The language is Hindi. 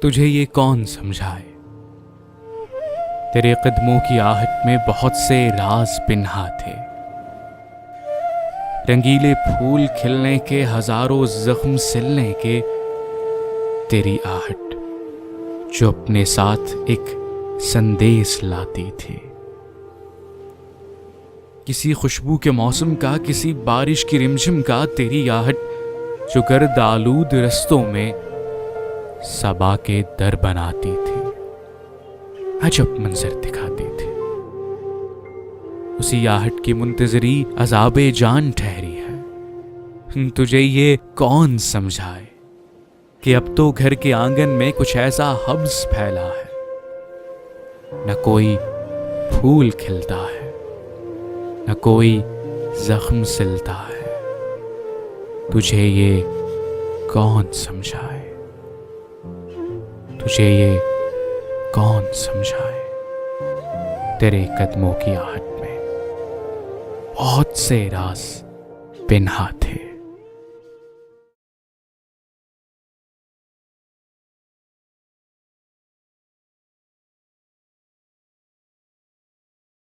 तुझे ये कौन समझाए। तेरे कदमों की आहट में बहुत से राज पिन्हा थे। रंगीले फूल खिलने के, हजारों जख्म सिलने के, तेरी आहट जो अपने साथ एक संदेश लाती थी। किसी खुशबू के मौसम का, किसी बारिश की रिमझिम का, तेरी आहट जो गर्द आलूद रस्तों में सबा के दर बनाती थी, अजब मंजर दिखाती थी। उसी आहट की मुंतजरी अजाबे जान ठहरी है। तुझे ये कौन समझाए कि अब तो घर के आंगन में कुछ ऐसा हब्स फैला है, न कोई फूल खिलता है, न कोई जख्म सिलता है। तुझे ये कौन समझाए, तुझे ये कौन समझाए। तेरे कदमों की आहट में बहुत से राज पिन्हा थे।